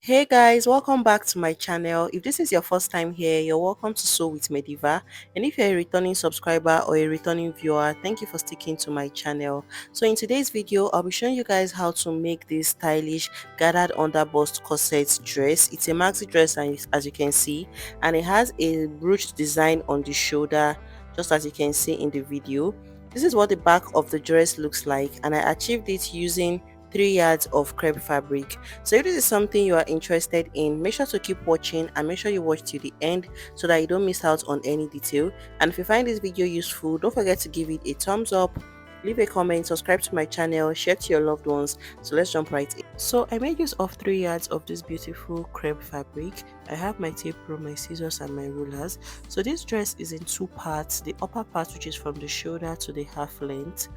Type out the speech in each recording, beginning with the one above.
Hey guys, welcome back to my channel. If this is your first time here, you're welcome to Sew with Mediva. And if you're a returning subscriber or a returning viewer, thank you for sticking to my channel. So in today's video, I'll be showing you guys how to make this stylish gathered under bust corset dress. It's a maxi dress, and as you can see, and it has a ruched design on the shoulder, just as you can see in the video. This is what the back of the dress looks like, and I achieved it using 3 yards of crepe fabric. So if this is something you are interested in, make sure to keep watching and make sure you watch till the end so that you don't miss out on any detail. And if you find this video useful, don't forget to give it a thumbs up, leave a comment, subscribe to my channel, share to your loved ones. So let's jump right in. So I made use of 3 yards of this beautiful crepe fabric. I have my tape rule, my scissors and my rulers. So this dress is in 2 parts: the upper part, which is from the shoulder to the half length,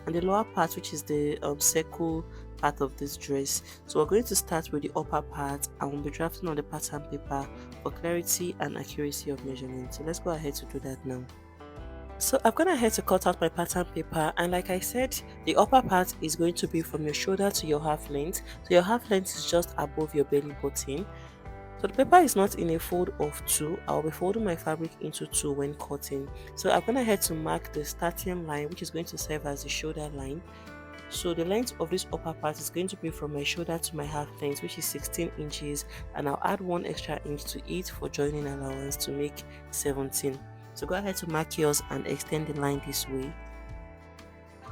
and the lower part, which is the circle part of this dress. So we're going to start with the upper part, and we'll be drafting on the pattern paper for clarity and accuracy of measurement. So let's go ahead to do that now. So I've gone ahead to cut out my pattern paper, and like I said, the upper part is going to be from your shoulder to your half length. So your half length is just above your belly button. So the paper is not in a fold of 2. I'll be folding my fabric into 2 when cutting. So I'm going ahead to mark the starting line, which is going to serve as the shoulder line. So the length of this upper part is going to be from my shoulder to my half length, which is 16 inches, and I'll add 1 extra inch to it for joining allowance to make 17. So go ahead to mark yours and extend the line this way.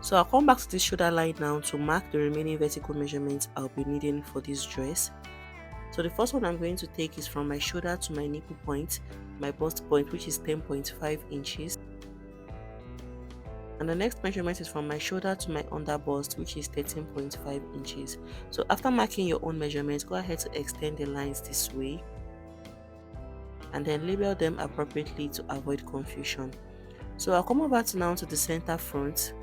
So I'll come back to this shoulder line now to mark the remaining vertical measurements I'll be needing for this dress. So the first one I'm going to take is from my shoulder to my nipple point, my bust point, which is 10.5 inches. And the next measurement is from my shoulder to my under bust, which is 13.5 inches. So after marking your own measurements, go ahead to extend the lines this way and then label them appropriately to avoid confusion. So I'll come over to now to the center front.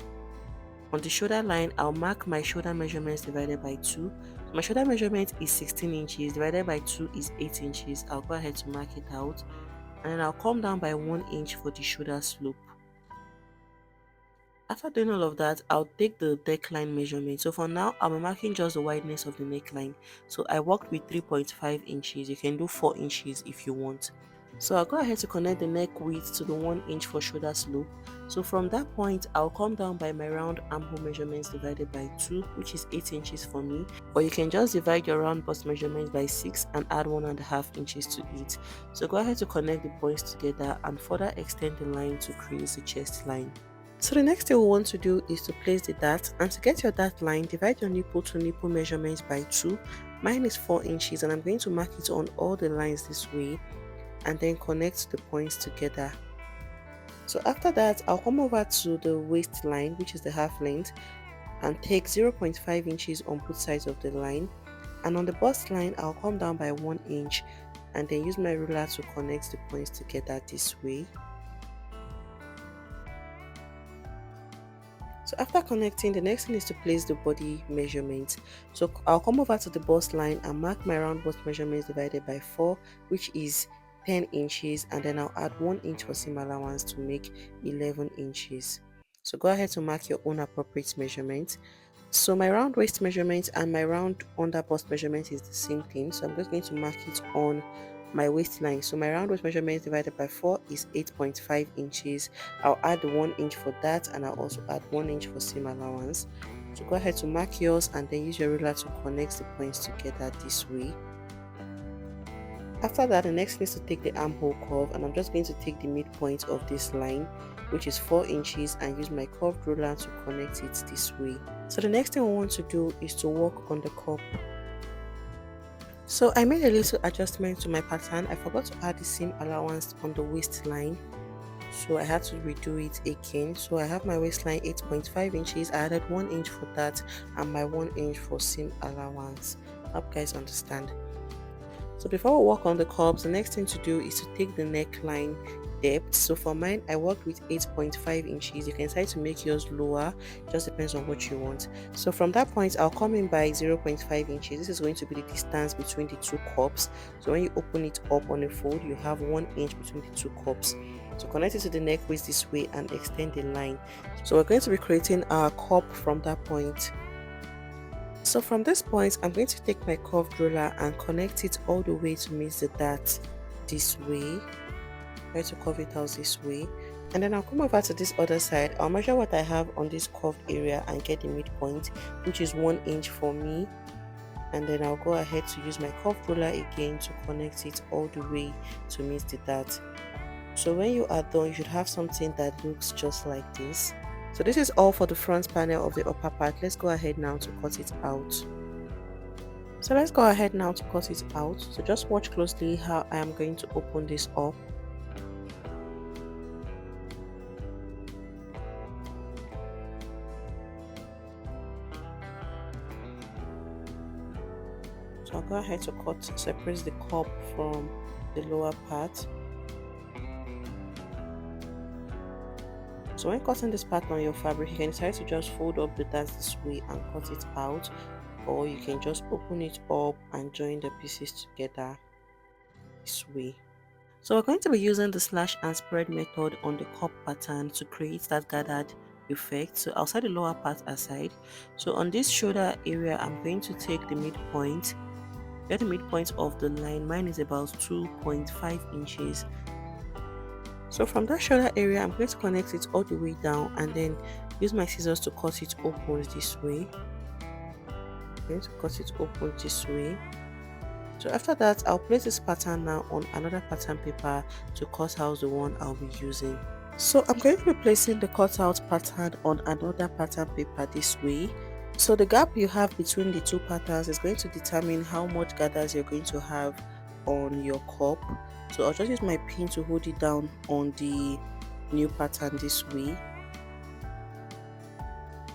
On the shoulder line, I'll mark my shoulder measurements divided by 2. So my shoulder measurement is 16 inches, divided by 2 is 8 inches. I'll go ahead to mark it out, and then I'll come down by 1 inch for the shoulder slope. After doing all of that, I'll take the neckline measurement. So for now, I'll be marking just the wideness of the neckline. So I worked with 3.5 inches. You can do 4 inches if you want. So I'll go ahead to connect the neck width to the 1 inch for shoulder slope. So from that point, I'll come down by my round armhole measurements divided by 2, which is 8 inches for me. Or you can just divide your round bust measurements by 6 and add 1.5 inches to it. So go ahead to connect the points together and further extend the line to create the chest line. So the next thing we want to do is to place the dart, and to get your dart line, divide your nipple to nipple measurements by 2. Mine is 4 inches, and I'm going to mark it on all the lines this way and then connect the points together. So after that, I'll come over to the waistline, which is the half length, and take 0.5 inches on both sides of the line, and on the bust line I'll come down by 1 inch and then use my ruler to connect the points together this way. So after connecting, the next thing is to place the body measurements. So I'll come over to the bust line and mark my round bust measurements divided by 4, which is 10 inches, and then I'll add 1 inch for seam allowance to make 11 inches. So go ahead to mark your own appropriate measurement. So my round waist measurement and my round under bust measurement is the same thing, so I'm just going to mark it on my waistline. So my round waist measurement divided by 4 is 8.5 inches. I'll add 1 inch for that, and I'll also add 1 inch for seam allowance. So go ahead to mark yours and then use your ruler to connect the points together this way. After that, the next thing is to take the armhole curve, and I'm just going to take the midpoint of this line, which is 4 inches, and use my curved ruler to connect it this way. So the next thing we want to do is to work on the cup. So I made a little adjustment to my pattern. I forgot to add the seam allowance on the waistline, so I had to redo it again. So I have my waistline 8.5 inches. I added 1 inch for that and my 1 inch for seam allowance. I hope you guys understand. So before we work on the curves, the next thing to do is to take the neckline depth. So for mine, I worked with 8.5 inches. You can decide to make yours lower, just depends on what you want. So from that point, I'll come in by 0.5 inches. This is going to be the distance between the two cups. So when you open it up on a fold, you have 1 inch between the two cups. So connect it to the neck width this way and extend the line. So we're going to be creating our cup from that point. So from this point, I'm going to take my curved ruler and connect it all the way to meet the dart this way. Try to curve it out this way, and then I'll come over to this other side. I'll measure what I have on this curved area and get the midpoint, which is 1 inch for me, and then I'll go ahead to use my curved ruler again to connect it all the way to meet the dart. So when you are done, you should have something that looks just like this. So this is all for the front panel of the upper part. Let's go ahead now to cut it out. So let's go ahead now to cut it out. So just watch closely how I am going to open this up. So I'll go ahead to separate the cup from the lower part. So when cutting this part on your fabric, you can decide to just fold up the darts this way and cut it out, or you can just open it up and join the pieces together this way. So we're going to be using the slash and spread method on the cup pattern to create that gathered effect. So I'll set the lower part aside. So on this shoulder area, I'm going to take the midpoint. Get the midpoint of the line. Mine is about 2.5 inches. So from that shoulder area, I'm going to connect it all the way down and then use my scissors to cut it open this way. I'm going to cut it open this way. So after that, I'll place this pattern now on another pattern paper to cut out the one I'll be using. So I'm going to be placing the cutout pattern on another pattern paper this way. So the gap you have between the two patterns is going to determine how much gathers you're going to have on your cup. So I'll just use my pin to hold it down on the new pattern this way.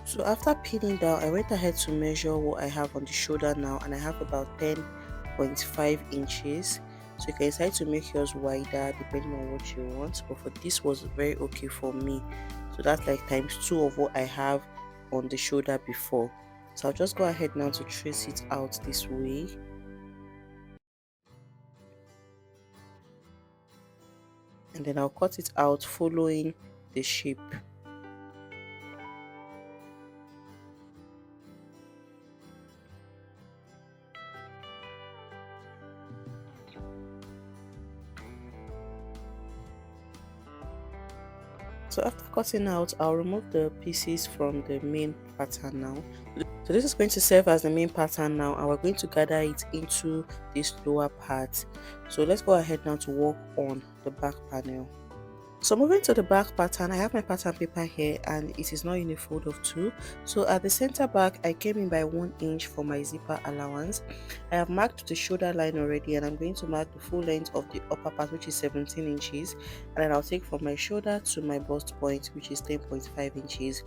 So after pinning down, I went ahead to measure what I have on the shoulder now, and I have about 10.5 inches. So you can decide to make yours wider depending on what you want, but for this was very okay for me. So that's like ×2 of what I have on the shoulder before. So I'll just go ahead now to trace it out this way. And then I'll cut it out following the shape. So after cutting out, I'll remove the pieces from the main pattern now. So this is going to serve as the main pattern now, and we're going to gather it into this lower part. So let's go ahead now to work on the back panel. So moving to the back pattern, I have my pattern paper here and it is not in a fold of 2. So at the center back, I came in by 1 inch for my zipper allowance. I have marked the shoulder line already, and I'm going to mark the full length of the upper part, which is 17 inches. And then I'll take from my shoulder to my bust point, which is 10.5 inches.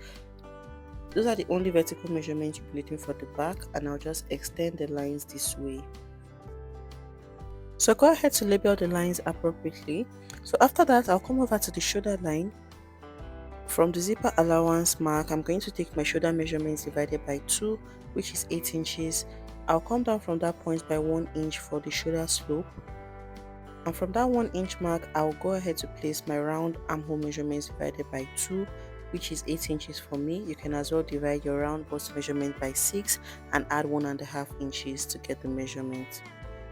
Those are the only vertical measurements you'll be needing for the back, and I'll just extend the lines this way. So go ahead to label the lines appropriately. So after that, I'll come over to the shoulder line. From the zipper allowance mark, I'm going to take my shoulder measurements divided by 2, which is 8 inches. I'll come down from that point by 1 inch for the shoulder slope. And from that 1 inch mark, I'll go ahead to place my round armhole measurements divided by 2, which is 8 inches for me. You can as well divide your round bust measurement by 6 and add 1.5 inches to get the measurement.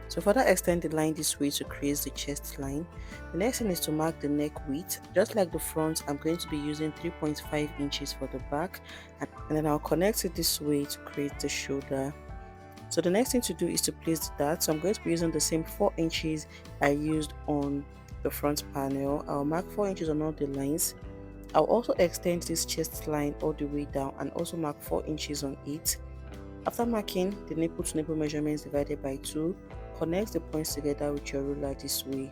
So further extend the line this way to create the chest line. The next thing is to mark the neck width. Just like the front, I'm going to be using 3.5 inches for the back, and then I'll connect it this way to create the shoulder. So the next thing to do is to place the dart. So I'm going to be using the same 4 inches I used on the front panel. I'll mark 4 inches on all the lines. I'll also extend this chest line all the way down and also mark 4 inches on it. After marking the nipple to nipple measurements divided by 2, connect the points together with your ruler this way.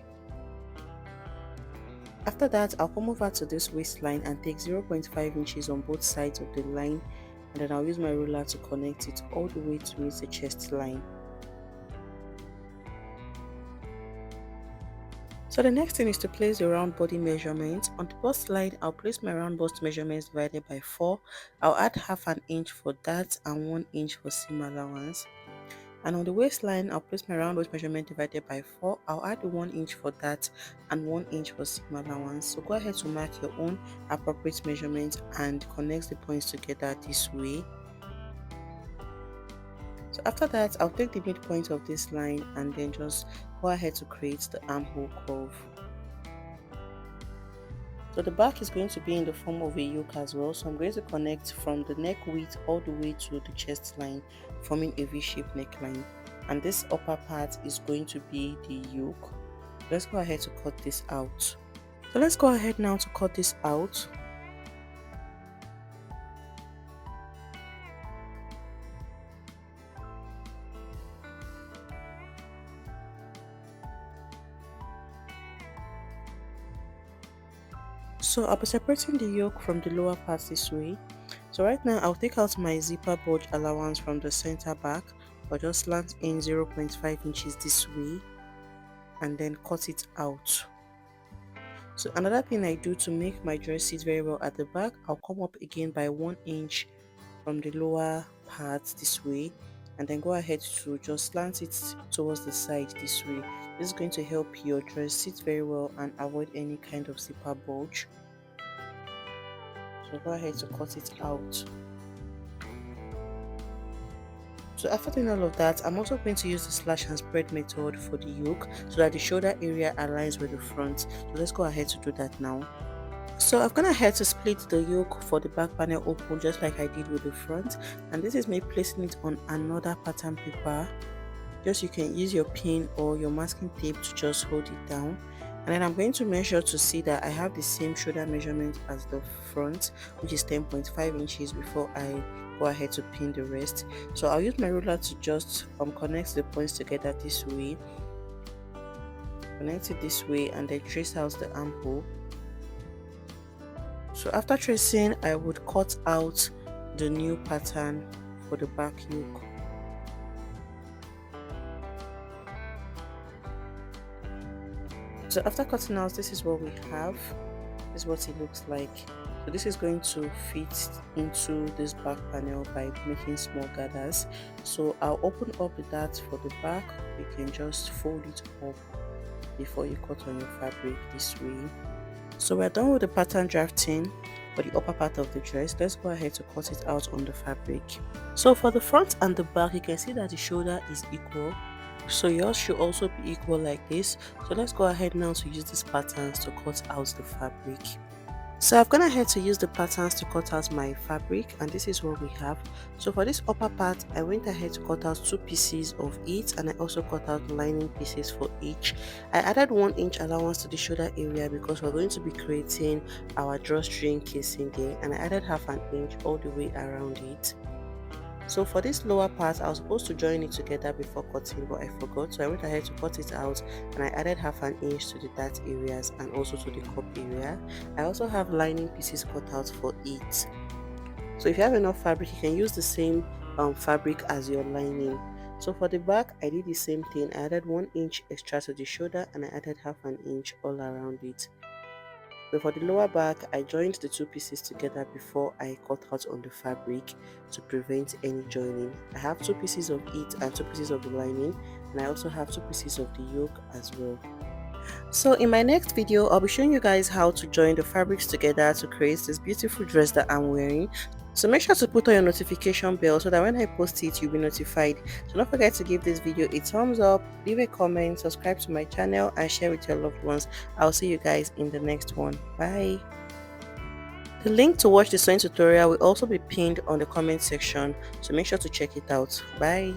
After that, I'll come over to this waistline and take 0.5 inches on both sides of the line, and then I'll use my ruler to connect it all the way to meet the chest line. So the next thing is to place the round body measurement. On the bust line, I'll place my round bust measurements divided by 4. I'll add half an inch for that and 1 inch for seam allowance. And on the waistline, I'll place my round waist measurement divided by 4. I'll add the 1 inch for that and 1 inch for seam allowance. So go ahead to mark your own appropriate measurement and connect the points together this way. So after that, I'll take the midpoint of this line and then just go ahead to create the armhole curve. So the back is going to be in the form of a yoke as well. So I'm going to connect from the neck width all the way to the chest line, forming a V-shaped neckline. And this upper part is going to be the yoke. Let's go ahead to cut this out. So let's go ahead now to cut this out. So I'll be separating the yoke from the lower part this way. So right now I'll take out my zipper bulge allowance from the center back, or just slant in 0.5 inches this way and then cut it out. So another thing I do to make my dress sit very well at the back, I'll come up again by 1 inch from the lower part this way and then go ahead to just slant it towards the side this way. This is going to help your dress sit very well and avoid any kind of zipper bulge. So go ahead to cut it out. So after doing all of that, I'm also going to use the slash and spread method for the yoke so that the shoulder area aligns with the front. So let's go ahead to do that now. So I've gone ahead to split the yoke for the back panel open just like I did with the front, and this is me placing it on another pattern paper. Just you can use your pin or your masking tape to just hold it down, and then I'm going to measure to see that I have the same shoulder measurement as the front, which is 10.5 inches before I go ahead to pin the rest. So I'll use my ruler to just connect the points together this way, connect it this way, and then trace out the armhole. So after tracing, I would cut out the new pattern for the back yoke. So after cutting out, this is what we have. This is what it looks like. So this is going to fit into this back panel by making small gathers. So I'll open up the dart for the back. You can just fold it up before you cut on your fabric this way. So we're done with the pattern drafting for the upper part of the dress. Let's go ahead to cut it out on the fabric. So for the front and the back, you can see that the shoulder is equal. So yours should also be equal like this. So let's go ahead now to use these patterns to cut out the fabric. So I've gone ahead to use the patterns to cut out my fabric, and this is what we have. So for this upper part, I went ahead to cut out 2 pieces of it, and I also cut out lining pieces for each. I added 1 inch allowance to the shoulder area because we're going to be creating our drawstring casing there, and I added half an inch all the way around it. So for this lower part, I was supposed to join it together before cutting, but I forgot, so I went ahead to cut it out, and I added half an inch to the dart areas and also to the cup area. I also have lining pieces cut out for it. So if you have enough fabric, you can use the same fabric as your lining. So for the back, I did the same thing. I added 1 inch extra to the shoulder, and I added half an inch all around it. So for the lower back, I joined the 2 pieces together before I cut out on the fabric to prevent any joining. I have 2 pieces of it and 2 pieces of the lining, and I also have 2 pieces of the yoke as well. So in my next video, I'll be showing you guys how to join the fabrics together to create this beautiful dress that I'm wearing. So make sure to put on your notification bell so that when I post it, you'll be notified. So don't forget to give this video a thumbs up, leave a comment, subscribe to my channel, and share with your loved ones. I'll see you guys in the next one. Bye. The link to watch the sewing tutorial will also be pinned on the comment section, so make sure to check it out. Bye.